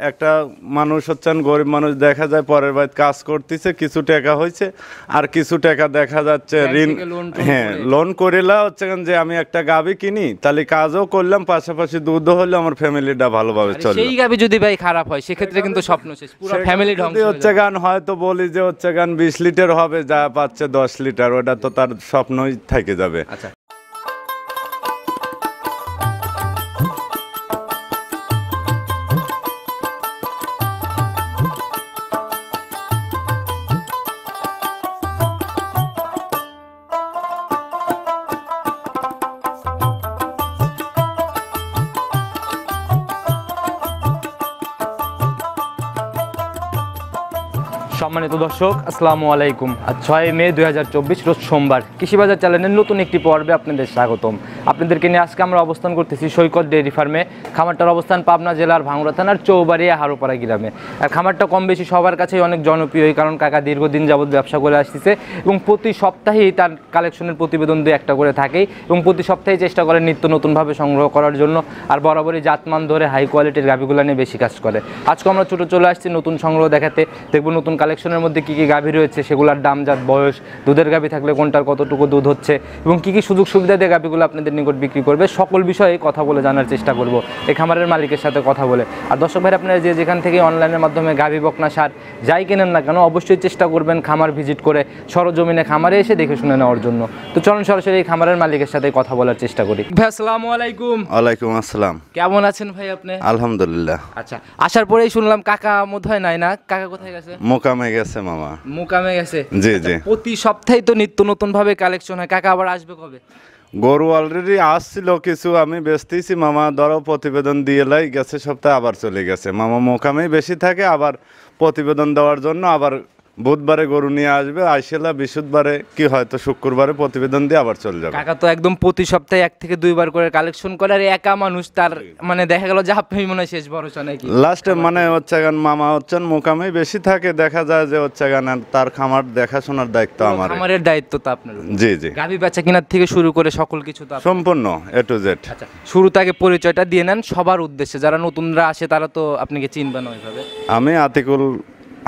একটা মানুষ হচ্ছেন গরিব মানুষ, দেখা যায় পরের বাড়িতে কাজ করতেছে, কিছু টাকা হয়েছে আর কিছু টাকা দেখা যাচ্ছে ঋণ, হ্যাঁ লোন করিলা হচ্ছে যে আমি একটা গাভী কিনি, তাহলে কাজও করলাম, পাশাপাশি দুধও হলে আমার ফ্যামিলিটা ভালোভাবে চলবে। সেই গাভী যদি ভাই খারাপ হয় সেক্ষেত্রে কিন্তু স্বপ্ন শেষ, পুরো ফ্যামিলি ধ্বংস হয়ে হচ্ছে গান হয়তো বলি যে হচ্ছে গান 20 লিটার হবে, যা পাচ্ছে 10 লিটার, ওটা তো তার স্বপ্নই থেকে যাবে। আচ্ছা, সম্মানিত দর্শক আসসালামু আলাইকুম। আজ 6 মে 2024 রোজ সোমবার। কৃষিবাজার চ্যানেলের নতুন একটি পর্বে আপনাদের স্বাগতম। আপনাদেরকে নিয়ে আজকে আমরা অবস্থান করতেছি সৈকত ডেইরি ফার্মে। খামারটার অবস্থান পাবনা জেলার ভাঙ্গুড়া থানার চৌবাড়িয়া হারোপাড়া গ্রামে। আর খামারটা কম বেশি সবার কাছেই অনেক জনপ্রিয়, কারণ কাকা দীর্ঘদিন যাবৎ ব্যবসা করে আসতেছে এবং প্রতি সপ্তাহেই তার কালেকশনের প্রতিবেদন দিয়ে একটা করে থাকেই এবং প্রতি সপ্তাহে চেষ্টা করে নিত্য নতুনভাবে সংগ্রহ করার জন্য, আর বরাবরই জাতমান ধরে হাই কোয়ালিটির গাভীগুলো নিয়ে বেশি কাজ করে। আজকে আমরা ছোটো চলে আসছি নতুন সংগ্রহ দেখাতে, দেখব নতুন কালেকশনের মধ্যে কী কী গাভী রয়েছে, সেগুলোর দাম, জাত, বয়স, দুধের গাভী থাকলে কোনটার কতটুকু দুধ হচ্ছে এবং কী কী সুযোগ সুবিধা দিয়ে গাভীগুলো আপনাদের নিকট বিক্রি করবে, সকল বিষয়ে কথা বলে জানার চেষ্টা করব এই খামারের মালিকের সাথে কথা বলে। আর দর্শক ভাই, আপনারা যে যেখান থেকে অনলাইনের মাধ্যমে গাভী বকনা সার যাই কেনেন না কেন, অবশ্যই চেষ্টা করবেন খামার ভিজিট করে সরজমিনে খামারে এসে দেখে শুনে নেওয়ার জন্য। তো চলুন সরাসরি এই খামারের মালিকের সাথে কথা বলার চেষ্টা করি। ভাই আসসালামু আলাইকুম। ওয়ালাইকুম আসসালাম। কেমন আছেন ভাই আপনি? আলহামদুলিল্লাহ। আচ্ছা, আসার পরেই শুনলাম কাকা বোধহয় নাই না, কাকা কোথায় গেছে? মোকামে গেছে মামা। মুকামে গেছে? জি জি। প্রতি সপ্তাহে তো নিত্য নতুন ভাবে কালেকশন হয়, কাকা আবার আসবে কবে? গরু অলরেডি আসছিল কিছু, আমি বেচতেছি মামা, ধরো প্রতিবেদন দিয়ে লাই, গেছে সপ্তাহে আবার চলে গেছে। মামা মোকামেই বেশি থাকে, আবার প্রতিবেদন দেওয়ার জন্য আবার বুধবারে গরু নিয়ে আসবে, আইসেলা বৃহস্পতিবারে কি হয়তো শুক্রবারে প্রতিবেদন দিয়ে আবার চলে যাবে। কাকা তো একদম প্রতি সপ্তাহে 1 থেকে 2 বার করে কালেকশন করে, আর একা মানুষ, তার মানে দেখা গেল যে আপনি মনে হয় শেষ ভরসা নাকি লাস্টে, মানে হচ্ছে গান মামা হচ্ছেন মোকামেই বেশি থাকে, দেখা যায় যে হচ্ছে গান তার খামার দেখাশোনার দায়িত্ব আমার। খামারের দায়িত্ব তো আপনার। জি জি। গাভী বেচা কেনার থেকে শুরু করে সকল কিছু তো সম্পূর্ণ A to Z। আচ্ছা, শুরুতে আগে পরিচয়টা দিয়ে নেন সবার উদ্দেশ্যে, যারা নতুনরা আসে তারা তো আপনাকে চিনবে না ওইভাবে। আমি আতিকুল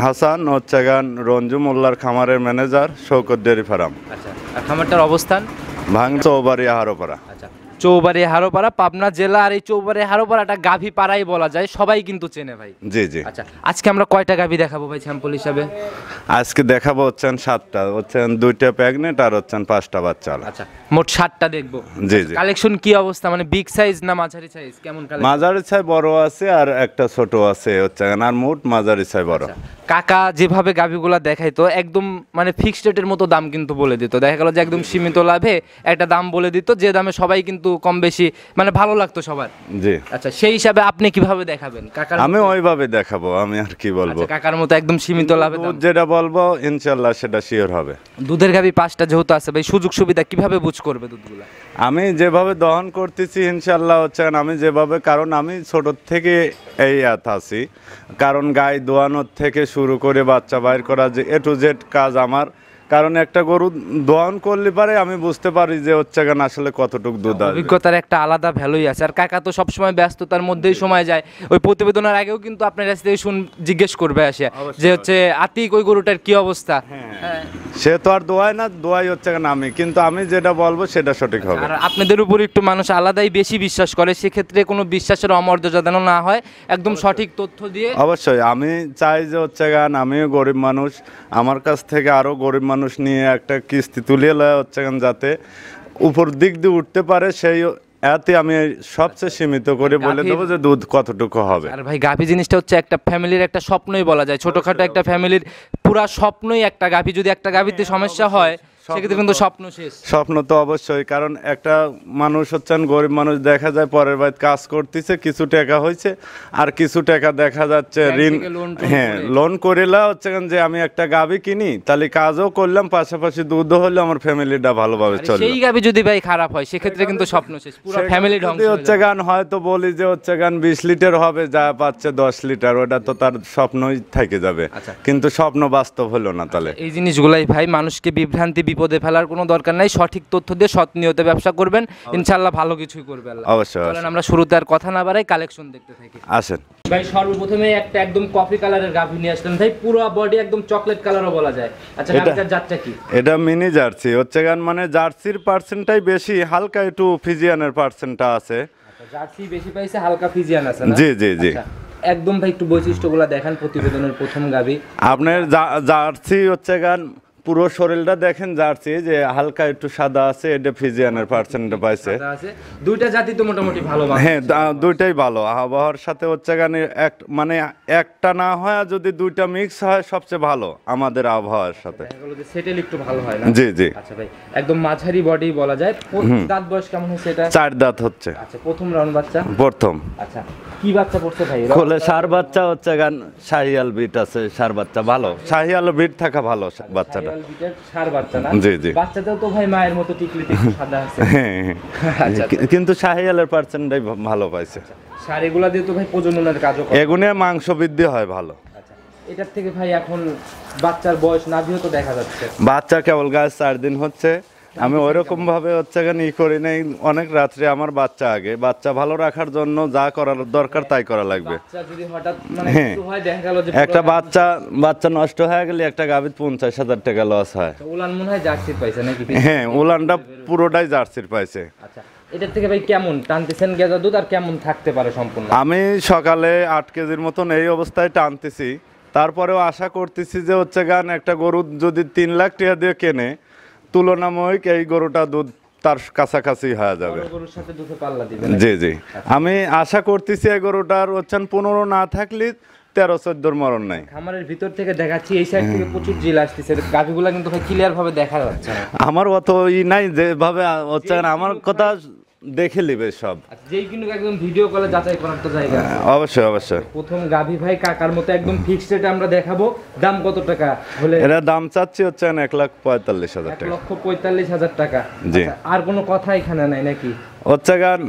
হাসান, হচ্ছে গান রঞ্জু মোল্লার খামারের ম্যানেজার, শৌকত ডেয়ারি ফার্ম। আচ্ছা, আর খামারটার অবস্থান চৌবাড়িয়া হারোপাড়া। আচ্ছা, চৌবাড়িয়া হারোপাড়া পাবনা জেলা। আর এই চৌবাড়িয়া হারোপাড়াটা গাভী পাড়াই বলা যায়, সবাই কিন্তু চেনে ভাই। জি জি। আচ্ছা, আজকে আমরা কয়টা গাভী দেখাবো ভাই স্যাম্পল হিসাবে? আজকে দেখাবো হচ্ছেন 7টা, হচ্ছেন 2টা প্রেগনেন্ট আর হচ্ছেন 5টা বাচ্চা। আচ্ছা, মোট 7টা দেখবো। জি জি। কালেকশন কি অবস্থা, মানে বিগ সাইজ না মাঝারি সাইজ, কেমন কালেকশন? মাঝারি ছাই বড় আছে আর একটা ছোট আছে হচ্ছে গান, আর মোট মাঝারি ছাই বড়। কাকা যেভাবে গাভীগুলা দেখাইতো একদম মানে ফিক্সড রেটের মতো দাম কিন্তু বলে দিত, দেখা গেল যে একদম সীমিত লাভে একটা দাম বলে দিত, যে দামে সবাই কিন্তু কম বেশি মানে ভালো লাগতো সবার। জি। আচ্ছা, সেই হিসাবে আপনি কিভাবে দেখাবেন কাকার? আমি ওইভাবে দেখাবো, আমি আর কি বলবো। কাকার মতো একদম সীমিত লাভে দাম যেটা বলবো ইনশাআল্লাহ সেটা শিওর হবে। দুধের গাভী 5টা যেহেতু আছে ভাই, সুযোগ সুবিধা কিভাবে বুঝ করবে দুধগুলা? আমি যেভাবে দহন করতেছি ইনশাআল্লাহ হচ্ছে আমি যেভাবে, কারণ আমি ছোট থেকে এই আছি, কারণ গায়ে দোয়ানোর থেকে শুরু করে বাচ্চা বাইর করা, যে A to Z কাজ আমার। কারণ একটা গরু দহন করলে পারে আমি বুঝতে পারি যে হচ্ছে গান আসলে কতটুকু দুধ আসবে। অভিজ্ঞতার একটা আলাদা ভ্যালুই আছে। আর কাকা তো সবসময় ব্যস্ততার মধ্যেই সময় যায়, ওই প্রতিবেদনের আগেও কিন্তু আপনার কাছ থেকে জিজ্ঞেস করবে আসে যে হচ্ছে আতিক ওই গরুটার কি অবস্থা। হ্যাঁ, সে তো আর দোয়ায় না, দোয়াই হচ্ছে গান আমি, কিন্তু আমি যেটা বলবো সেটা সঠিক হবে। আর আপনাদের উপর একটু মানুষ আলাদাই বেশি বিশ্বাস করে, সেক্ষেত্রে কোনো বিশ্বাসের অমর্যাদা যেন না হয়, একদম সঠিক তথ্য দিয়ে। অবশ্যই আমি চাই যে হচ্ছে গান আমিও গরিব মানুষ, আমার কাছ থেকে আরো গরিব মানুষ নিয়ে একটা কিস্তি তুলিয়ে লয় হচ্ছে গান, যাতে উপর দিক দিয়ে উঠতে পারে, সেই এতে আমি সবচেয়ে সীমিত করে বলে দেবো যে দুধ কতটুকু হবে। আর ভাই গাভী জিনিসটা হচ্ছে একটা ফ্যামিলির একটা স্বপ্নই বলা যায়, ছোটখাটো একটা ফ্যামিলির পুরা স্বপ্নই একটা গাভী। যদি একটা গাভীতে সমস্যা হয় সেক্ষেত্রে কিন্তু স্বপ্ন শেষ। স্বপ্ন তো অবশ্যই, কারণ একটা মানুষ হচ্ছেন গরিব মানুষ, দেখা যায় পরের বাড়িতে কাজ করতেছে, কিছু টাকা হয়েছে আর কিছু টাকা দেখা যাচ্ছে ঋণ, হ্যাঁ লোন করিলা হচ্ছে যে আমি একটা গাভী কিনি, তাহলে কাজও করলাম, পাশাপাশি দুধও হলে আমার ফ্যামিলিটা ভালোভাবে চলবে। সেই গাভী যদি ভাই খারাপ হয় সেক্ষেত্রে কিন্তু স্বপ্ন শেষ, পুরো ফ্যামিলি ধ্বংস হচ্ছে গান হয়তো বলি যে হচ্ছে গান 20 লিটার হবে, যা পাচ্ছে 10 লিটার, ওটা তো তার স্বপ্নই থেকে যাবে, কিন্তু স্বপ্ন বাস্তব হলো না। তাহলে এই জিনিসগুলাই ভাই মানুষকে বিভ্রান্তি বিপদে ফেলার কোনো দরকার নাই, সঠিক তথ্য দিয়ে সৎ নিয়তে ব্যবসা করবেন, ইনশাআল্লাহ ভালো কিছুই করবে আল্লাহ। অবশ্যই চলেন আমরা শুরুতে আর কথা না বাড়াই কালেকশন দেখতে থাকি। আসেন ভাই সর্বপ্রথমে একটা একদম কফি কালারের গাভী নিয়ে আসলেন ভাই, পুরো বডি একদম চকলেট কালারও বলা যায়। আচ্ছা গাভীটার জাতটা কি? এটা মিনি জার্সি হচ্ছে গান, মানে জার্সির পার্সেন্টটাই বেশি, হালকা একটু ফিজিয়ানের পার্সেন্টটা আছে। আচ্ছা জার্সি বেশি পাইছে, হালকা ফিজিয়ান আছে না? জি জি জি। আচ্ছা, একদম ভাই একটু বৈশিষ্ট্যগুলো দেখান প্রতিবেদনের প্রথম গাভী। আপনার জার্সি হচ্ছে গান পুরো শরীরটা দেখেন, জার্সি যে হালকা একটু সাদা আছে, এটা ফিজিয়ানের পার্সেন্ট পাইছে। সাদা আছে, দুইটা জাতি তো মোটামুটি ভালো মানে। হ্যাঁ দুইটাই ভালো, আবহাওয়ার সাথে হচ্ছে গান মানে একটা না হয় আর যদি দুইটা মিক্স হয় সবচেয়ে ভালো আমাদের আবহাওয়ার সাথে। দেখা গেল যে সেটেল একটু ভালো হয় না? জি জি। আচ্ছা ভাই একদম মাঝারি বডি বলা যায়। দাঁত বয়স কেমন হচ্ছে এটা? 4 দাঁত হচ্ছে। আচ্ছা প্রথম রাউন্ড বাচ্চা? প্রথম। আচ্ছা কি বাচ্চা পড়ছে ভাই? কোলে সার বাচ্চা হচ্ছে গান, শাহিয়াল বিট আছে, সার বাচ্চা ভালো, শাহিয়াল বিট থাকা ভালো বাচ্চাটা। শাহিওয়াল বিটের ষাঁড় বাচ্চা না? জি জি। বাচ্চাটাও তো ভাই মায়ের মতো টিকলি সাদা আছে। হ্যাঁ আচ্ছা কিন্তু শাহিয়ালের পার্সেন্টটাই ভালো পাইছে। ষাঁড় এগুলা দিয়ে তো ভাই প্রজননের কাজও করে। এগুনে মাংস বৃদ্ধি হয় ভালো। আচ্ছা এটার থেকে ভাই এখন বাচ্চার বয়স নাভিও তো দেখা যাচ্ছে। বাচ্চা কেবল গাছ 4 দিন হচ্ছে, আমি ওইরকম ভাবে হচ্ছে গান করি নাই, অনেক রাত্রে আমার বাচ্চা আগে, বাচ্চা ভালো রাখার জন্য যা করার দরকার তাই করা লাগবে। বাচ্চা যদি হঠাৎ মানে হ্যাঁ। কিছু হয় দেখা গেল যে একটা বাচ্চা নষ্ট হয়ে গেলে একটা গাভীর 50,000 টাকা লস হয়। উলান মনে হয় জার্সি পাইছে নাকি? হ্যাঁ উলানটা পুরোটাই জার্সির পাইছে। আচ্ছা এটার থেকে ভাই কেমন টানতেছেন গেজা দুধ, আর কেমন থাকতে পারে সম্পূর্ণ? আমি সকালে 8 কেজির মতন এই অবস্থায় টানতেছি, তারপরেও আশা করতেছি যে হচ্ছে গান একটা গরু যদি 3 লাখ টাকা দিয়ে কেনে, তুলনামূলক এই গরুটা দুধ তার কাছাকাছি হয়ে যাবে। বড় গরুর সাথে দুধে পাল্লা দিবে। জি জি। আমি আশা করতেছি এই গরুটার হচ্ছে 15 না থাকলে 13-14 মরণ নাই। খামারের ভিতর থেকে দেখাচ্ছি, এই সাইড থেকে প্রচুর জিল আসতেছে, গাভিগুলা কিন্তু ভাই ক্লিয়ার ভাবে দেখা যাচ্ছে না। আমার অত নাই যেভাবে হচ্ছে আমার কথা দেখে নিবে সব। আচ্ছা যেই কিন্তু একদম ভিডিও কলে যাচাই করার তো জায়গা আছে। অবশ্যই অবশ্যই। প্রথম গাভি ভাই কাকার মতো একদম ফিক্সড রেটে আমরা দেখাবো। দাম কত টাকা হলে? এরা দাম চাচ্ছি হচ্ছে 1,45,000 টাকা। 1,45,000 টাকা। জি। আচ্ছা, আর কোনো কথা এখানে নাই নাকি? হচ্ছে গান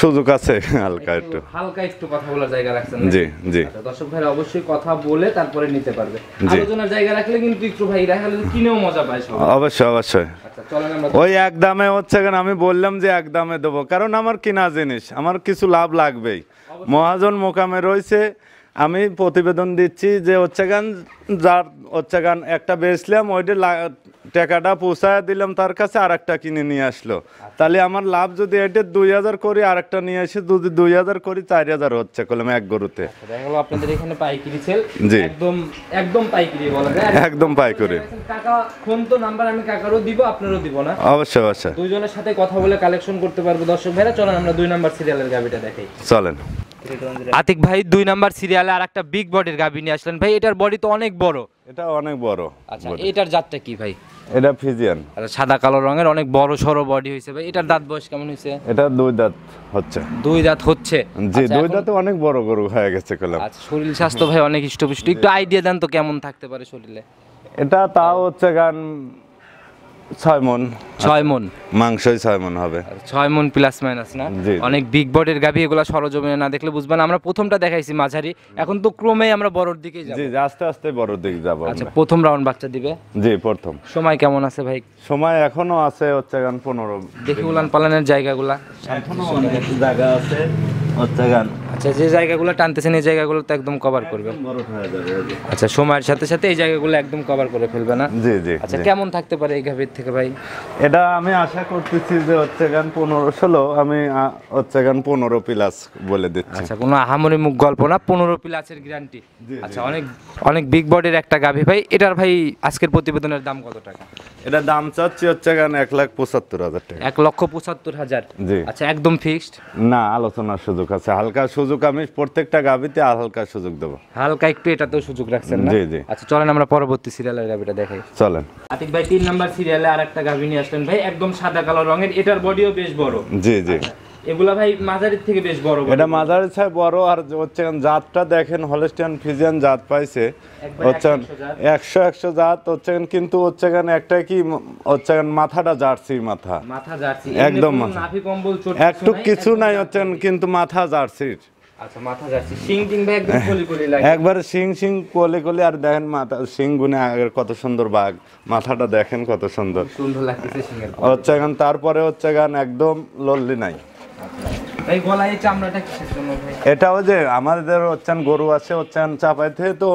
সুযোগ আছে হালকা একটু। হালকা একটু কথা বলার জায়গা রাখছেন? জি জি। আচ্ছা, দর্শক ভাই অবশ্যই কথা বলে তারপরে নিতে পারবে। জি। আলোচনার জায়গা রাখলে কিন্তু একটু ভাই দেখা গেল কিনেও মজা পায় সব। অবশ্যই অবশ্যই। আচ্ছা চলেন আমরা ওই এক দামে হচ্ছে গান, আমি বললাম যে এক দামে দেবো, কারণ আমার কিনা জিনিস, আমার কিছু লাভ লাগবেই। মহাজন মোকামে রয়েছে, আমি প্রতিবেদন দিচ্ছি যে হচ্ছে গান যার হচ্ছে গান একটা বেচলাম, ওইটা টাকাটা পৌঁছায় দিলাম তার কাছে, আর একটা কিনে নিয়ে আসলো, তাহলে আমার লাভ যদি এটা 2,000 করি, আর একটা নিয়ে এসে যদি 2,000 করি 4,000 হচ্ছে কলম এক গরুতে। দেখা গেল আপনাদের এখানে পাইকারি সেল। জি। একদম একদম পাইকারি বলা যায়। একদম পাইকারি। কাকা ফোন তো নাম্বার আমি কাকারও দিব আপনারও দিব না? অবশ্যই অবশ্যই। দুইজনের সাথে কথা বলে কালেকশন করতে পারবো। দর্শক ভাইরা চলেন আমরা 2 নাম্বার সিরিয়ালের গাবিটা দেখাই। চলেন। আতিক ভাই 2 নাম্বার সিরিয়ালে আর একটা বিগ বডির গাবি নিয়ে আসলেন ভাই, এটার বডি তো অনেক বড়। এটা অনেক বড়। আচ্ছা এটার জাতটা কি ভাই? এটা ফিজিয়ান। আচ্ছা সাদা কালো রঙের অনেক বড় সরো বডি হইছে ভাই। এটার দাঁত বয়স কেমন হইছে? এটা 2 দাঁত হচ্ছে। 2 দাঁত হচ্ছে? জি। আচ্ছা, 2 দাঁতে অনেক বড় গরু হয়ে গেছে কলম। আচ্ছা শরীর স্বাস্থ্য ভাই অনেক হৃষ্টপুষ্ট, একটু আইডিয়া দেন তো কেমন থাকতে পারে শরীরে? এটা তাও হচ্ছে গান 6 মণ। 6 মণ মাংসই 6 মণ হবে। 6 মণ প্লাস মাইনাস না? জি। অনেক বিগ বডির গাভি, এগুলা সরজমিনে না দেখলে বুঝবেন। আমরা প্রথমটা দেখাইছি মাঝারি, এখন তো ক্রমেই আমরা বড়র দিকে যাব। জি আস্তে আস্তে বড় দিক যাব আচ্ছা আমরা। প্রথম রাউন্ড বাচ্চা দিবে? জি প্রথম। সময় কেমন আছে ভাই? সময় এখনো আছে হচ্ছে গান 15। দেখি উলান পালানের জায়গাগুলা। এখনো অনেক জায়গা আছে হচ্ছে গান। আচ্ছা যে জায়গাগুলো টানতেছেন এই জায়গাগুলো তো একদম কভার করবে। বড় হয়ে যাবে। আচ্ছা সময়ের সাথে সাথে এই জায়গাগুলো একদম কভার করে ফেলবে না? জি জি। আচ্ছা কেমন থাকতে পারে এই গাভির থেকে ভাই? এটা আমি আশা করতেছি যে হচ্ছে গান 15-16, আমি হচ্ছে গান 15 প্লাস বলে দিচ্ছি। আচ্ছা কোনো আহামরি মুখ গল্প না, 15 প্লাসের গ্যারান্টি। আচ্ছা অনেক অনেক বিগ বডির একটা গাভি ভাই। এটার ভাই আজকের প্রতিবেদনের দাম কত টাকা? এটা দাম চাচ্ছি হচ্ছে গান 1,75,000 টাকা। 1,75,000? জি। আচ্ছা একদম ফিক্সড না, আলোচনার সুযোগ আছে, হালকা সুযোগ, আমি প্রত্যেকটা গাভিতে হালকা সুযোগ দেবো। হালকা একটু এটাতেও সুযোগ রাখছেন না? জি জি। আচ্ছা চলেন আমরা পরবর্তী সিরিয়ালের গাভিটা দেখাই। চলেন। আতিক ভাই 3 নাম্বার সিরিয়ালে আরেকটা গাভি নিয়ে আসলেন ভাই, একদম সাদা কালো রঙের, এটার বডিও বেশ বড়। জি জি। এগুলা ভাই মাঝারির থেকে বেশ বড়। এটা মাঝারি ছাই বড়, আর হচ্ছে জাতটা দেখেন হলস্টিয়ান ফিজিয়ান জাত পাইছে হচ্ছে 100 জাত হচ্ছে, কিন্তু হচ্ছে একটা কি হচ্ছে মাথাটা জার্সি মাথা। মাথা জার্সি একদম নাভি কম্বল চোট একটু কিছু নাই হচ্ছে, কিন্তু মাথা জার্সির আচ্ছা মাথা জার্সি, শিং টিং ভাই একদম কলি কলি লাগে। একবার শিং শিং কোলে কোলে, আর দেখেন মাথা শিং গুনে আগের কত সুন্দর বাঘ, মাথাটা দেখেন কত সুন্দর সুন্দর লাগতেছে শিংয়ের। হচ্ছে এখন, তারপরে হচ্ছে গান একদম লল্লি নাই। এই গলায় এই চামড়াটা কিসের জন্য ভাই? এটাও যে আমাদের হচ্ছেন গরু আছে হচ্ছেন চাপাইতে, তো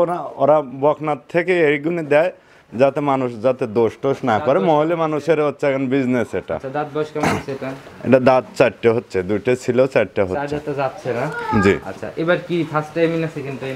ওরা বকনাথ থেকে এইগুলো দেয় যাতে মানুষ যাতে দোষ টোষ না করে, মহলে মানুষের হচ্ছে এখন বিজনেস এটা। আচ্ছা দাঁত বয়স কেমন হচ্ছে এটা? এটা দাঁত 4টে হচ্ছে, 2টে ছিল 4টে হচ্ছে। চার্জারটা যাচ্ছে না? জি। আচ্ছা এবার কি ফার্স্ট টাইম না সেকেন্ড টাইম?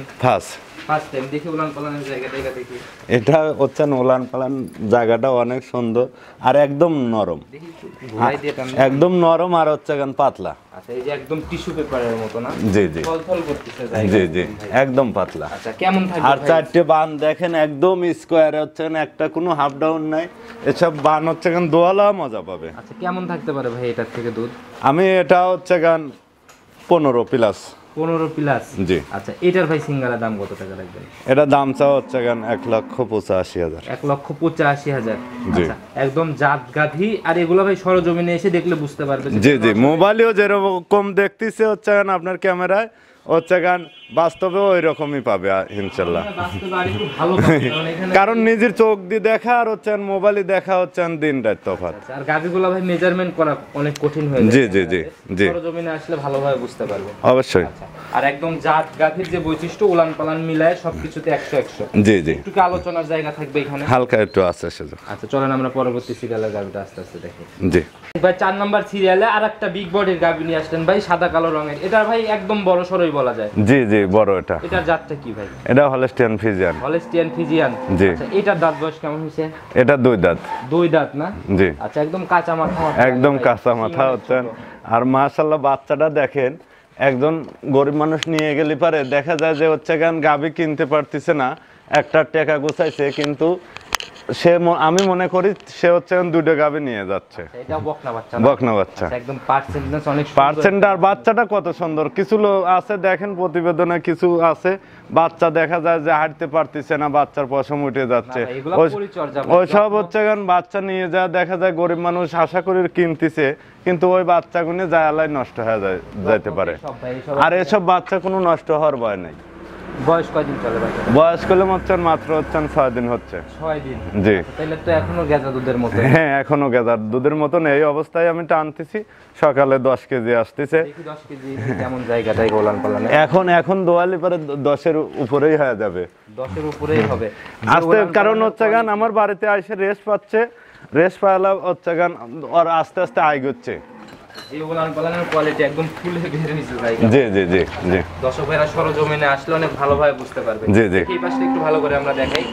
First time. দেখি উলান পালানের জায়গাটা দেখি। এটা হচ্ছে ওলান পালান জায়গাটা অনেক সুন্দর আর একদম নরম, দেখি একটু ঘুরাই দিয়ে টান। একদম নরম আর হচ্ছে এখন পাতলা। আচ্ছা এই যে একদম টিস্যু পেপারের মতো না? জি জি থলথল করতেছে জায়গা। জি জি একদম পাতলা। আচ্ছা কেমন থাকবে আর ভাই? 4টে বান দেখেন একদম স্কোয়ারে হচ্ছে, একটা কোনো হাফ ডাউন নাই, এসব বান হচ্ছে গান দোয়ালা মজা পাবে। আচ্ছা কেমন থাকতে পারে ভাই এটার থেকে দুধ? আমি এটা হচ্ছে গান 15 প্লাস। 15 প্লাস? জি। আচ্ছা এটার ভাই সিঙ্গারা দাম কত টাকা রাখবেন? এটা দাম চা হচ্ছে গান 1,85,000। 1,85,000। জি। আচ্ছা একদম জাত গাভী, আর এগুলো ভাই সরজমিনে এসে দেখলে বুঝতে পারবে যে জি জি মোবাইলেও যেরকম দেখতেছে হচ্ছে গান আপনার ক্যামেরায় হচ্ছে গান বাস্তবেও ওই রকমই পাবে ইনশাল্লাহ। বাস্তবে আর একটু ভালো পাবে, কারণ এখানে কারণ নিজের চোখ দিয়ে দেখা আর হচ্ছে মোবাইলে দেখা হচ্ছে দিন রাত তফাৎ। আচ্ছা, আর গাভীগুলো ভাই মেজারমেন্ট করা অনেক কঠিন হয়ে যায়। জি জি জি জি সরজমিনে আসলে ভালোভাবে বুঝতে পারবে। অবশ্যই। আচ্ছা আর একদম জাত গাভীর যে বৈশিষ্ট্য উলান পালান মিলায় সবকিছুতে 100 জি জি একটু কি আলোচনার জায়গা থাকবে এখানে? হালকা একটু আছে সেজন্য। আচ্ছা চলেন আমরা পরবর্তী সিরিয়ালের গাভীটা আস্তে আস্তে দেখি। জি ভাই 4 নাম্বার সিরিয়ালে আরেকটা বিগ বডির গাভী নিয়ে আসলেন ভাই, সাদা কালো রঙের। এটা ভাই একদম বড় সরই বলা যায়। জি জি বড় এটা। এটার জাতটা কি ভাই? এটা হলস্টিয়ান ফ্রিজিয়ান। Holstein Friesian. জি। আচ্ছা এটার দাঁত বয়স কেমন হইছে? এটা 2 দাঁত। 2 দাঁত না? জি আচ্ছা একদম কাঁচা মাথা। একদম কাঁচা মাথা হচ্ছে। আর মাশাআল্লাহ বাচ্চাটা দেখেন, একজন গরিব মানুষ নিয়ে গেলে পারে দেখা যায় যে হচ্ছে গান গাভী কিনতে পারতেছে না, একটা টাকা গোছাইছে, কিন্তু আমি মনে করি সে হচ্ছে 2টা গাভী নিয়ে যাচ্ছে। এটা বকনা বাচ্চা। বকনা বাচ্চা। আচ্ছা একদম পার্সেন্টেজ অনেক সুন্দর। পার্সেন্ট আর বাচ্চাটা কত সুন্দর। কিছু আছে দেখেন প্রতিবেদনে, কিছু আছে বাচ্চা দেখা যায় যে হাঁটতে পারতেছে না, বাচ্চার পশম উঠে যাচ্ছে। না, এগুলা পরিচর্যা। ওইসব হচ্ছে গান বাচ্চা নিয়ে যা দেখা যায় গরিব মানুষ আশা করে কিনতেছে, কিন্তু ওই বাচ্চাগুলো যায় আলাই নষ্ট হয়ে যাইতে পারে। আর এসব বাচ্চা কোনো নষ্ট হওয়ার ভয় নাই। বয়স কয়দিন চলে বাচ্চা? বয়স করলে মাত্র 6 দিন হচ্ছে। 6 দিন? জি। তাহলে তো এখনো গেজা দুধের মতো। হ্যাঁ এখনো গেদার দুধের মতন এই অবস্থায় আমি টানতেছি, সকালে 10 কেজি আসতেছে। দেখি 10 কেজি কেমন জায়গাটাই গোলান পালানে। এখন দোয়ালি পরে 10-এর উপরেই হয়ে যাবে। 10-এর উপরেই হবে আস্তে, কারণ হচ্ছে গান আমার বাড়িতে আইসে রেস্ট পাচ্ছে, রেস্ট পাওয়া হচ্ছে গান আর আস্তে আস্তে আয় হচ্ছে। এই গোলান পালানের কোয়ালিটি একদম ফুলে বের হইছে জায়গা। জি জি জি জি দর্শক ভাইরা সরজমিনে আসলে অনেক ভালোভাবে বুঝতে পারবে। জি জি এই পাশে একটু ভালো করে আমরা দেখাই।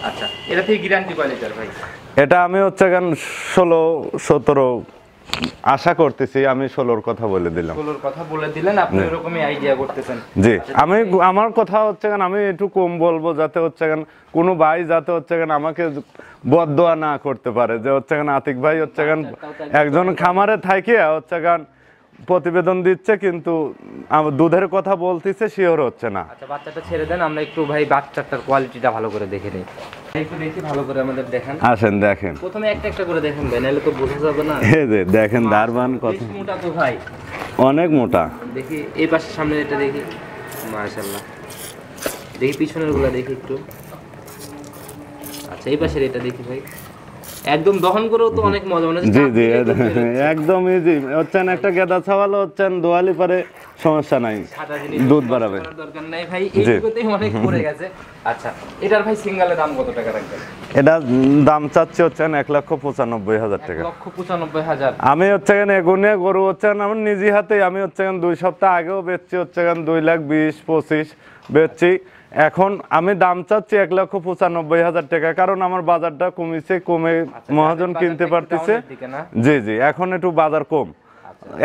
আচ্ছা এটা থেকে গ্যারান্টি কোয়ালিটির ভাই? এটা আমি হচ্ছে গান 16-17 আশা করতেছি, আমি 16-র কথা বলে দিলাম। 16-র কথা বলে দিলেন, আপনি এরকমই আইডিয়া করতেছেন। জি আমি আমার কথা হচ্ছে গান আমি একটু কম বলবো, যাতে হচ্ছে গান কোনো ভাই যাতে হচ্ছে গান আমাকে বদদোয়া না করতে পারে, যে হচ্ছে গান আতিক ভাই হচ্ছে গান একজন খামারে থাকে হচ্ছে গান প্রতিবেদন দিচ্ছে কিন্তু দুধের কথা বলতেছে শিওর হচ্ছে না। আচ্ছা বাচ্চাটা ছেড়ে দেন, আমরা একটু ভাই বাচ্চাটার কোয়ালিটিটা ভালো করে দেখে নিই। একটু দেখি ভালো করে আমাদের দেখান। আসেন দেখেন, প্রথমে একটা একটা করে দেখেন ভাই, নাহলে তো বোঝা যাবে না। এই যে দেখেন দারবান কত বেশ মোটা তো ভাই, অনেক মোটা। দেখি এই পাশের সামনে এটা দেখি, মাশাআল্লাহ। দেখি পিছনের গুলা দেখি একটু। আচ্ছা এই পাশের এটা দেখি ভাই, একদম দহন করেও তো অনেক মজা মনে হচ্ছে। জি জি একদম ইজি হচ্ছেন, একটা গেদা ছাওয়ালো হচ্ছেন দোয়ালি পারে সমস্যা নাই, দুধ বাড়াবে দরকার নাই ভাই, এইগুলোতেই অনেক পড়ে গেছে। আচ্ছা এটার ভাই সিঙ্গেলের দাম কত টাকা রাখবেন? এটা দাম চাচ্ছে হচ্ছেন 1,95,000 টাকা। 1,95,000। আমি হচ্ছে এগুনে গরু হচ্ছেন আমার নিজে হাতে, আমি হচ্ছে 2 সপ্তাহ আগেও বেচছি হচ্ছে 2,20,25 বেচছি। এখন আমি দাম চাচ্ছি 1,95,000 টাকা, কারণ আমার বাজারটা কমে মহাজন কিনতে পারতেছে। জি জি এখন একটু বাজার কম,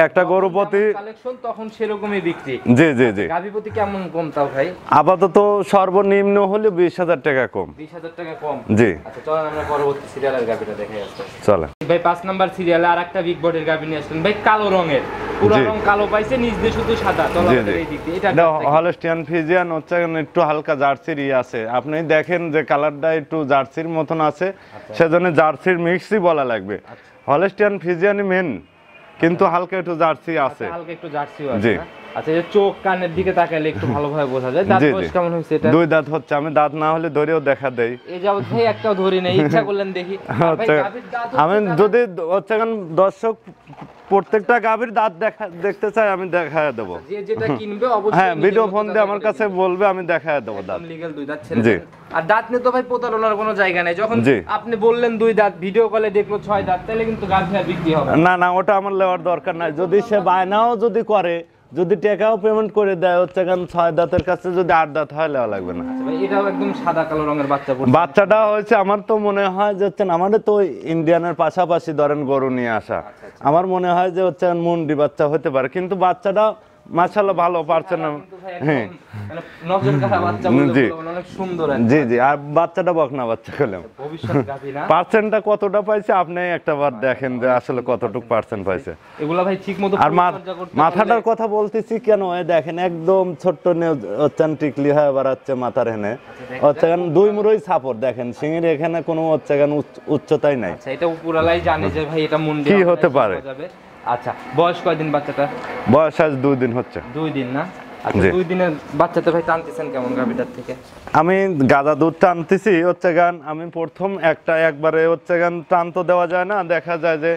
একটা গরু প্রতি কালেকশন তখন সেরকমই বিক্রি। জি জি জি গাভী প্রতি কেমন কম তাও ভাই? আপাতত সর্বনিম্ন হলে 20,000 টাকা কম। 20,000 টাকা কম? জি। আচ্ছা চলেন আমরা পরবর্তী সিরিয়ালের গাভীটা দেখাই আসতে। চলে ভাই 5 নাম্বার সিরিয়ালে আরেকটা বিগ বডির গাভী নিয়ে আসলেন ভাই, কালো রঙের, পুরো রং কালো পাইছে, নিচ দিয়ে শুধু সাদা তলার এই দিক দিয়ে। এটা হলস্টিয়ান ফ্রিজিয়ান হচ্ছে একটু হালকা জার্সির আছে, আপনি দেখেন যে কালারটা একটু জার্সির মতন আছে, সেজন্য জার্সির মিক্সই বলা লাগবে। হলস্টিয়ান ফ্রিজিয়ানই মেন কিন্তু হালকা একটু জার্সি আছে। হালকা একটু জার্সিও আছে জি। না? আচ্ছা, এই যে চোখ কানের দিকে তাকালে একটু ভালোভাবে বোঝা যায়। দাঁত জি, বয়স জি। কেমন হয়েছে এটা? 2 দাঁত হচ্ছে, আমি দাঁত না হলে ধরেও দেখা দেই। এই যাবত ভাই একটাও ধরি নাই, ইচ্ছা করলেন দেখি। আর ভাই হচ্ছে গাভীর দাঁত আমি হচ্ছে যদি হচ্ছে এখন দর্শক প্রত্যেকটা গাভীর দাঁত দেখতে চাই, আমি দেখায় দেবো। যে যেটা কিনবে অবশ্যই হ্যাঁ, নিজের ভিডিও মতো ফোন দিয়ে যাচাই আমার করে কাছে কিনবে। বলবে, আমি দেখায় দেবো দাঁত। একদম লিগ্যাল 2 দাঁত ছেলে জি। আর দাঁত নিয়ে তো ভাই প্রতারণার কোনো জায়গা নেই। যখন জি। আপনি বললেন 2 দাঁত, ভিডিও কলে দেখলো 6 দাঁত, তাহলে কিন্তু গাভী আর বিক্রি হবে না। না না, ওটা আমার লেওয়ার দরকার নাই। যদি সে বায়নাও যদি করে, যদি টাকাও পেমেন্ট করে দেয়, হচ্ছে এখন 6 দাঁতের কাছে যদি 8 দাঁত হয়, লেওয়া লাগবে না। ভাই এটাও একদম সাদা কালো রঙের বাচ্চা পড়ছে। বাচ্চাটা হয়েছে, আমার তো মনে হয় যে হচ্ছে আমাদের তো ইন্ডিয়ানের পাশাপাশি ধরেন গরু নিয়ে আসা, আমার মনে হয় যে হচ্ছে মুন্ডি বাচ্চা হতে পারে, কিন্তু বাচ্চাটা মাশাআল্লাহ ভালো পারছে না। কিন্তু ভাই একদম হ্যাঁ, মানে নজর কাড়া বাচ্চা বলে জি। বলবো, অনেক সুন্দর আর জি জি। আর বাচ্চাটা বকনা বাচ্চা খেলাম। ভবিষ্যৎ গাভী না। পার্সেন্টটা কতটা পাইছে আপনি একটা বার দেখেন যে আসলে কতটুকু পার্সেন্ট পাইছে। এগুলা ভাই ঠিকমতো আর পরিচর্যা করতে মাথাটার পারলে- কথা বলতেছি কেন, এই দেখেন একদম ছোট্ট হচ্ছেন টিকলি হয়ে বেড়াচ্ছে মাথার হেনে, হচ্ছে এখন 2 মুড়োই সাপোর্ট দেখেন, সিংহের এখানে কোনো হচ্ছে এখন উচ্চতাই নাই। আচ্ছা, এটা উপরালাই জানে যে ভাই এটা মুন্ডি কি হবে, হতে কি পারে? হওয়া যাবে। আচ্ছা, বয়স কয়দিন বাচ্চাটা? বয়স আজ 2 দিন হচ্ছে। 2 দিন না? আচ্ছা, জি। 2 দিনের বাচ্চাতে ভাই টানতেছেন কেমন গাভীটার থেকে? আমি গাদা দুধ টানতেছি হচ্ছে গান, আমি প্রথম একবারে হচ্ছে গান টান তো দেওয়া যায় না, দেখা যায় যে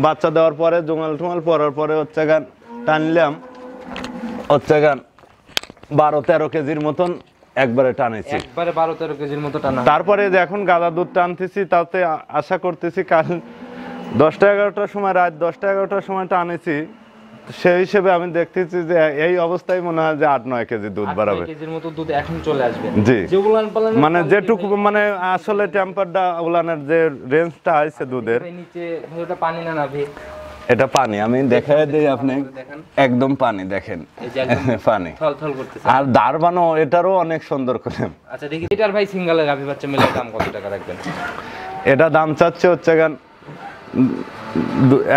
বাচ্চা দেওয়ার পরে জুমাল টুমাল পরার পরে হচ্ছে গান টানলাম, হচ্ছে গান 12-13 কেজির মতন একবারে টানেছি। একবারে 12-13 কেজির মতো টানা। তারপরে যে এখন গাদা দুধ টানতেছি, তাতে আশা করতেছি কাল 10টা-11টার সময়, রাত 10টা-11টার সময় টানেছি, সেই হিসেবে আমি দেখতেছি যে এই অবস্থায় মনে হয় যে 8-9 কেজি দুধ 8-9 বাড়াবে। কেজির মতো দুধ এখন চলে আসবে। জি। যে উলান পালানের মানে quality যেটুকু ভাই- মানে আসলে টেম্পারটা উলানের যে রেঞ্জটা আছে দুধের, ভাই নিচে ভাই ওটা পানি না নাভি? এটা পানি, আমি দেখাই দিই আপনি, দেখেন একদম পানি দেখেন, এই যে একদম পানি। থলথল করতেছে। আর দারবানো এটারও অনেক সুন্দর করে। আচ্ছা দেখি, এটার ভাই সিঙ্গেলের গাভী বাচ্চা মিলে দাম কত টাকা রাখবেন? এটা দাম চাচ্ছে হচ্ছে গান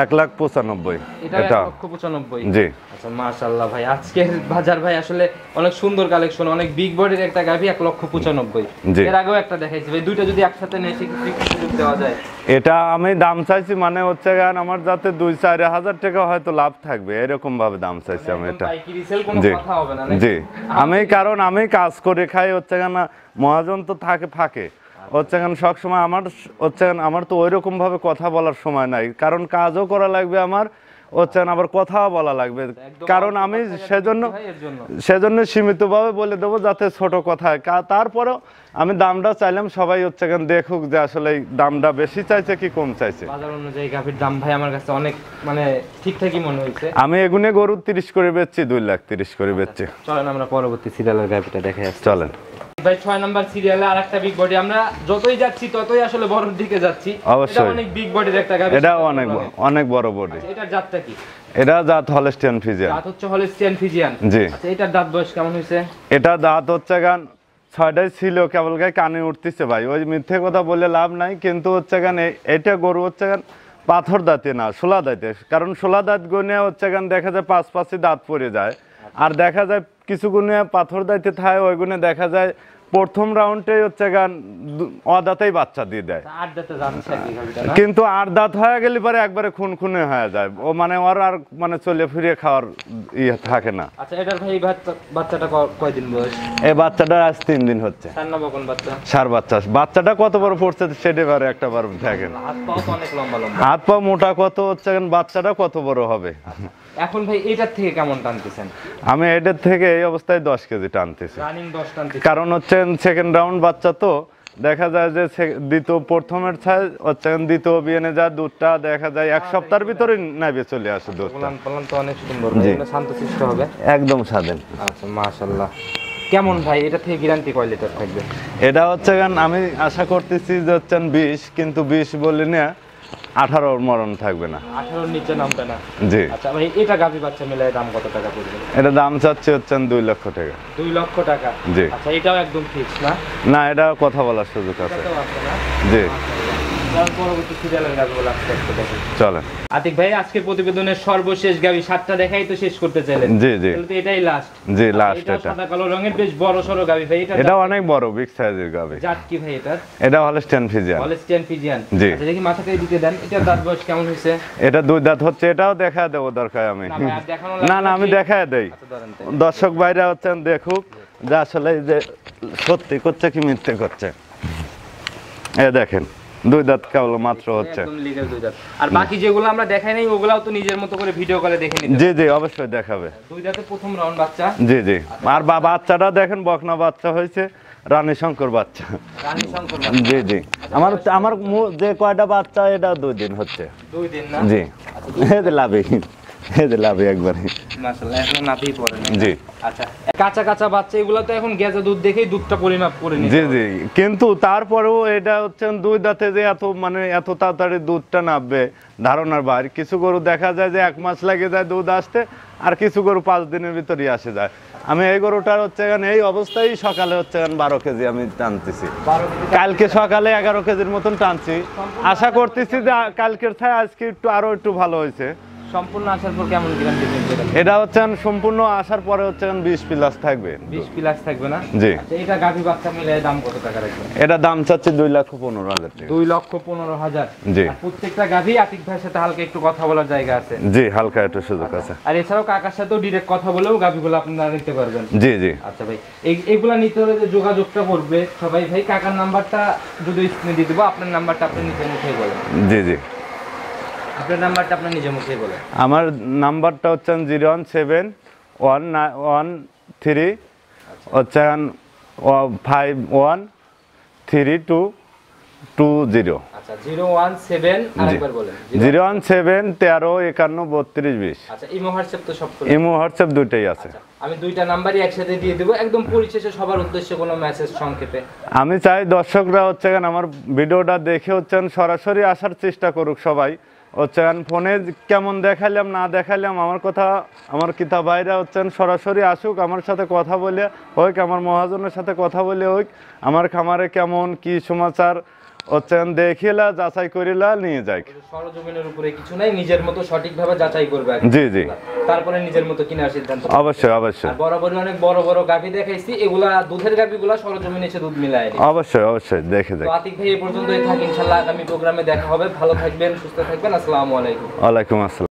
1,95,000 এটা এটা। 1,95,000। জি। আচ্ছা মাশাআল্লাহ ভাই, আজকের বাজার ভাই আসলে অনেক সুন্দর কালেকশন, অনেক বিগ বডির একটা গাভী 1,95,000। জি। এর আগেও একটা দেখাইছি ভাই, দুইটা যদি একসাথে নেই সেক্ষেত্রে কি সুযোগ দেওয়া যায়? এটা আমি দাম চাইছি মানে হচ্ছে গান আমার যাতে 2-4 হাজার টাকা হয়তো লাভ থাকবে, এরকম ভাবে দাম চাইছি আমি এটা। পাইকারি সেল কোনো জি কথা হবে না নাকি? জি। কারণ আমি কাজ করে খাই, হচ্ছে গান মহাজন তো থাকে ফাঁকে, হচ্ছে গান সবসময় আমার হচ্ছে গান আমার তো ওই রকম ভাবে কথা বলার সময় নাই, কারণ কাজও করা লাগবে আমার, হচ্ছে গান আবার কথাও বলা লাগবে, একদম কারণ অল্প আমি কথায় সেজন্য ভাই এর জন্য। সেজন্য সীমিতভাবে বলে দেবো যাতে ছোট কথায় তারপরেও আমি দামটা চাইলাম সবাই হচ্ছে গান দেখুক যে আসলে এই দামটা বেশি চাইছে কি কম চাইছে। বাজার অনুযায়ী গাভীর দাম ভাই আমার কাছে অনেক মানে ঠিকঠাকই মনে হয়েছে। আমি এগুনে গরু 30 করে বেচছি, 2,30,000 করে বেচছি। চলেন আমরা পরবর্তী সিরিয়ালের গাভীটা দেখে আসছি। চলেন ভাই 6 নাম্বার সিরিয়ালে আরেকটা বিগ বডি, আমরা যতই যাচ্ছি ততই আসলে বড়র দিকে যাচ্ছি। অবশ্যই। এটা অনেক বিগ বডির একটা গাভী। এটা অনেক বড় বডি। আচ্ছা, এটার জাতটা কি? এটা জাত হলস্টিয়ান ফ্রিজিয়ান। দাঁত হচ্ছে হলিস্টিয়ান ফিজিয়ান। জি। আচ্ছা, এটার দাঁত বয়স কেমন হয়েছে? এটা দাঁত হচ্ছে গান 6টাই ছিল, কেবল গায়ে কানে উঠতেছে ভাই, ওই মিথ্যে কথা বলে লাভ নাই, কিন্তু হচ্ছে গান এটা গরু হচ্ছে গান পাথর দাঁতে না, শোলা দাঁতে, কারণ শোলা দাঁত গুনে হচ্ছে গান দেখা যায় 5-5 দাঁত পড়ে যায়, আর দেখা যায় কিছু গুনে পাথর দাঁতে থাকে, ওই গুনে দেখা যায় প্রথম রাউন্ডে হচ্ছে গান অদাঁতেই বাচ্চা দিয়ে দেয়, 8 দাঁতে জানছে আর কি গাভীটা না? কিন্তু 8 দাঁত হয়ে গেলে পরে একবারে খুনখুনে হয়ে যায়, ও মানে ওর আর মানে চলে ফিরে খাওয়ার ইয়ে থাকে না। আচ্ছা, এটার ভাই বাচ্চাটা কয়দিন বয়স? এই বাচ্চাটা আজ 3 দিন হচ্ছে, সার না বকন বাচ্চা? সার বাচ্চা। বাচ্চাটা কত বড় পড়ছে সেটা বারে একটা বার দেখেন, হাত পাও তো অনেক লম্বা লম্বা। হাত পা মোটা কত হচ্ছে, বাচ্চাটা কত বড় হবে। এখন ভাই এটার থেকে কেমন টানতেছেন? আমি এটার থেকে এই অবস্থায় 10 কেজি টানতেছি, রানিং 10 টানতেছেন? কারণ হচ্ছে সেকেন্ড রাউন্ড বাচ্চা তো দেখা যায় যে প্রথমের ছায় হচ্ছে দ্বিতীয় বিয়েনে যায় দুধটা দেখা যায় 1 সপ্তাহের ভিতরে নাইবে চলে আসে দুধটা, বলান পালান তো অনেক সুন্দর, জি। এগুলো শান্তশিষ্ট হবে। একদম স্বাধীন। আচ্ছা মাশাআল্লাহ। কেমন ভাই এটা থেকে গ্যারান্টি কয় লিটার থাকবে? এটা হচ্ছে গান আমি আশা করতেছি যে হচ্ছে 20, কিন্তু 20 বললি না 18 মরণ থাকবে না। 18 এর নিচে নামবে না? জি। আচ্ছা ভাই, এটা গাভী বাচ্চা মিলায় দাম কত টাকা পড়বে? এটা দাম চাচ্ছে হচ্ছে 2 লক্ষ টাকা। 2 লক্ষ টাকা? জি। আচ্ছা, এটাও একদম ফিক্স না? না, এটা কথা বলার সুযোগ আছে। এটাও আছে না? জি। তার পরবর্তী সিরিয়ালের গাবিগুলো আজকে একটু দেখি। চলেন। আতিক ভাই আজকের প্রতিবেদনের সর্বশেষ গাবি 7টা দেখাই তো শেষ করতে চাইলেন। জি জি তাহলে তো এটাই লাস্ট। জি লাস্ট এটা এটা। সাদা কালো রঙের বেশ বড় সরো গাবি ভাই। এটা অনেক বড় বিগ সাইজের গাবি। জাত কি ভাই এটা? এটা হলস্টিয়ান ফ্রিজিয়ান। Holstein Friesian. জি। আচ্ছা দেখি মাথাটা এদিকে দেন। এটা দাঁত বয়স কেমন হয়েছে? এটা 2 দাঁত হচ্ছে, এটাও দেখা দেব দরকার আমি। না ভাই আর দেখানো না না আমি দেখায় দেই। আচ্ছা ধরেন তাই। দর্শক ভাইরা হচ্ছেন দেখুক যে আসলে এই যে সত্যি করছে কি মিথ্যে করছে। এ দেখেন 2 দাঁত কেবল মাত্র হচ্ছে। একদম লিগ্যাল 2 দাঁত। আর বাকি যেগুলো আমরা দেখাই নাই ওগুলাও তো নিজের মতো করে ভিডিও কলে দেখে নিতে। জি জি অবশ্যই দেখাবে। 2 দাঁতে প্রথম রাউন্ড বাচ্চা। জি জি আর বাচ্চাটা দেখেন বকনা বাচ্চা হয়েছে, রানী শঙ্কর বাচ্চা। রানী শঙ্কর জি জি আমার আমার যে কয়টা বাচ্চা এটা 2 দিন হচ্ছে। 2 দিন না? জি এই যে লাভি, এই যে লাভি একবারে। মাশাআল্লাহ এখন নাতেই পড়ে না। জি আচ্ছা কাঁচা কাঁচা বাচ্চা এগুলো তো এখন গেজা দুধ দেখেই দুধটা পরিমাপ করে নিতে জি হবে। জি কিন্তু তারপরেও এটা হচ্ছে 2 দাঁতে যে এত মানে এত তাড়াতাড়ি দুধটা নামবে ধারণার বাইরে। কিছু গরু দেখা যায় যে 1 মাস লাগে যায় দুধ আসতে, আর কিছু গরু 5 দিনের ভিতরেই আসে যায়। আমি এই গরুটার হচ্ছে এই অবস্থায় সকালে হচ্ছে 12 কেজি আমি টানতেছি। 12 কেজি কালকে সকালে 11 কেজির মতন টানছি। আশা করতেছি যে কালকের থেকে আজকে আরো একটু ভালো হয়েছে। সম্পূর্ণ আসার পর কেমন গ্রাম দিবেন এটা? এটা হচ্ছে সম্পূর্ণ আসার পরে হচ্ছে 20 প্লাস থাকবে। 20 প্লাস থাকবে না? জি। আচ্ছা এটা গাভী বাচ্চা মিলে দাম কত টাকা রাখবেন? এটা দাম চাচ্ছি 2,15,000 টাকা। 2,15,000। জি। আর প্রত্যেকটা গাভী আতিক ভাইয়ের সাথে হালকা একটু কথা বলার জায়গা আছে। জি হালকা একটু সুযোগ আছে। আর এছাড়াও কাকার সাথেও ডাইরেক্ট কথা বলেও গাভীগুলো আপনারা নিতে পারবেন। জি জি আচ্ছা ভাই এইগুলা নিতে হলে যে যোগাযোগটা করবে সবাই ভাই কাকার নাম্বারটা যদি স্ক্রিনে দিয়ে দেবো, আপনার নাম্বারটা আপনি নিজে মুখেই বলেন। জি জি আপনার নাম্বারটা আপনি নিজে মুখেই বলেন। আমার নাম্বারটা হচ্ছে 0171113 হচ্ছে 513220। আচ্ছা 017 আরেকবার বলেন। 01713513220। আচ্ছা ইমো হোয়াটসঅ্যাপ তো সব খোলা। ইমো হোয়াটসঅ্যাপ দুইটাই আছে। আমি দুইটা নাম্বারই একসাথে দিয়ে দেবো একদম পরিশেষে সবার উদ্দেশ্যে কোনো মেসেজ সংক্ষেপে। আমি চাই দর্শকরা হচ্ছে আমার ভিডিওটা দেখে হচ্ছেন সরাসরি আসার চেষ্টা করুক সবাই। হচ্ছে ফোনে কেমন দেখাইলাম না দেখাইলাম আমার কথা আমার কিতা ভাইরা হচ্ছেন সরাসরি আসুক, আমার সাথে কথা বলে হোক, আমার মহাজনের সাথে কথা বলে হোক, আমার খামারে কেমন কি সমাচার হচ্ছেন দেখিলা যাচাই করিলা নিয়ে যাই। সরজমিনের উপরে কিছু নাই, নিজের মতো সঠিকভাবে যাচাই করবে আগে। জি জি তারপরে নিজের মতো কেনার সিদ্ধান্ত। অবশ্যই অবশ্যই আর বরাবরই অনেক বড় বড় গাভী দেখাইছি, এগুলা দুধের গাভীগুলা সরজমিনে এসে দুধ মিলায়। অবশ্যই অবশ্যই দেখে যাই। তো আতিক ভাই এই পর্যন্তই থাক, ইনশাআল্লাহ আগামী প্রোগ্রামে দেখা হবে। ভালো থাকবেন, সুস্থ থাকবেন। আসসালামু আলাইকুম। ওয়ালাইকুম আসসালাম।